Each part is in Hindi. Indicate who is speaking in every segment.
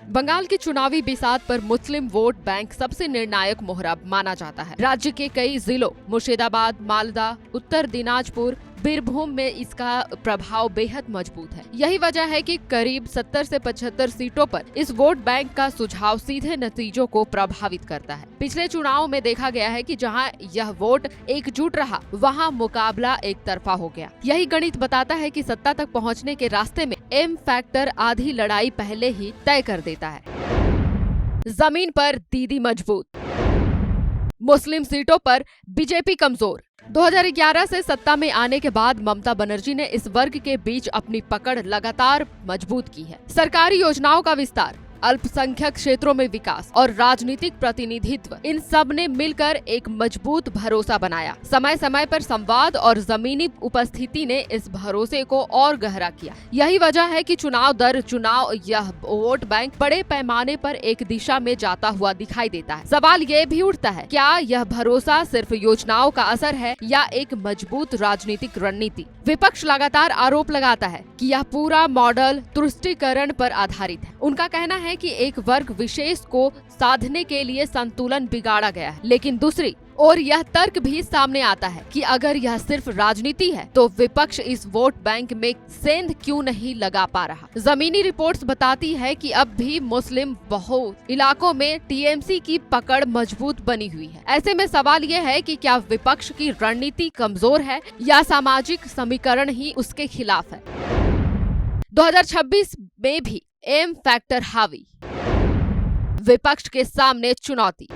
Speaker 1: बंगाल के चुनावी बिसात पर मुस्लिम वोट बैंक सबसे निर्णायक मोहरा माना जाता है। राज्य के कई जिलों मुर्शिदाबाद, मालदा, उत्तर दिनाजपुर, बीरभूम में इसका प्रभाव बेहद मजबूत है। यही वजह है कि करीब 70 से 75 सीटों पर इस वोट बैंक का सुझाव सीधे नतीजों को प्रभावित करता है। पिछले चुनाव में देखा गया है कि जहां यह वोट एकजुट रहा, वहां मुकाबला एक तरफा हो गया। यही गणित बताता है कि सत्ता तक पहुंचने के रास्ते में एम फैक्टर आधी लड़ाई पहले ही तय कर देता है। जमीन पर दीदी मजबूत, मुस्लिम सीटों पर बीजेपी कमजोर। 2011 से सत्ता में आने के बाद ममता बनर्जी ने इस वर्ग के बीच अपनी पकड़ लगातार मजबूत की है। सरकारी योजनाओं का विस्तार, अल्पसंख्यक क्षेत्रों में विकास और राजनीतिक प्रतिनिधित्व, इन सब ने मिलकर एक मजबूत भरोसा बनाया। समय समय पर संवाद और जमीनी उपस्थिति ने इस भरोसे को और गहरा किया। यही वजह है कि चुनाव दर चुनाव यह वोट बैंक बड़े पैमाने पर एक दिशा में जाता हुआ दिखाई देता है। सवाल ये भी उठता है, क्या यह भरोसा सिर्फ योजनाओं का असर है या एक मजबूत राजनीतिक रणनीति? विपक्ष लगातार आरोप लगाता है कि यह पूरा मॉडल तुष्टीकरण पर आधारित है। उनका कहना है कि एक वर्ग विशेष को साधने के लिए संतुलन बिगाड़ा गया है, लेकिन दूसरी और यह तर्क भी सामने आता है कि अगर यह सिर्फ राजनीति है तो विपक्ष इस वोट बैंक में सेंध क्यों नहीं लगा पा रहा। जमीनी रिपोर्ट्स बताती है कि अब भी मुस्लिम बहुल इलाकों में टीएमसी की पकड़ मजबूत बनी हुई है। ऐसे में सवाल यह है कि क्या विपक्ष की रणनीति कमजोर है या सामाजिक समीकरण ही उसके खिलाफ है। 2026 में भी एम फैक्टर हावी, विपक्ष के सामने चुनौती,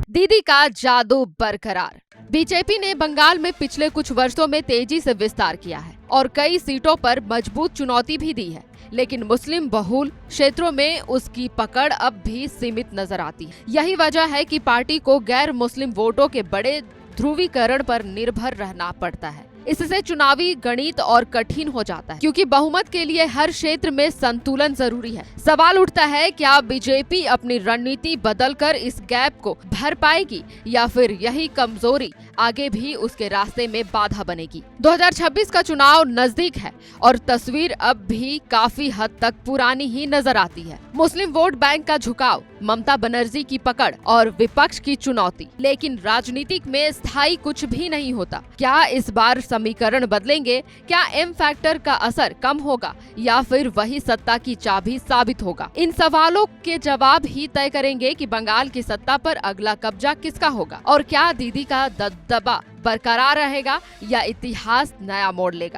Speaker 1: दीदी का जादू बरकरार। बीजेपी ने बंगाल में पिछले कुछ वर्षों में तेजी से विस्तार किया है और कई सीटों पर मजबूत चुनौती भी दी है, लेकिन मुस्लिम बहुल क्षेत्रों में उसकी पकड़ अब भी सीमित नजर आती है। यही वजह है कि पार्टी को गैर मुस्लिम वोटों के बड़े ध्रुवीकरण पर निर्भर रहना पड़ता है। इससे चुनावी गणित और कठिन हो जाता है, क्योंकि बहुमत के लिए हर क्षेत्र में संतुलन जरूरी है। सवाल उठता है, क्या बीजेपी अपनी रणनीति बदलकर इस गैप को भर पाएगी या फिर यही कमजोरी आगे भी उसके रास्ते में बाधा बनेगी। 2026 का चुनाव नजदीक है और तस्वीर अब भी काफी हद तक पुरानी ही नजर आती है। मुस्लिम वोट बैंक का झुकाव, ममता बनर्जी की पकड़ और विपक्ष की चुनौती, लेकिन राजनीतिक में स्थायी कुछ भी नहीं होता। क्या इस बार समीकरण बदलेंगे? क्या एम फैक्टर का असर कम होगा या फिर वही सत्ता की चाबी साबित होगा? इन सवालों के जवाब ही तय करेंगे कि बंगाल की सत्ता पर अगला कब्जा किसका होगा और क्या दीदी का दबदबा बरकरार रहेगा या इतिहास नया मोड़ लेगा।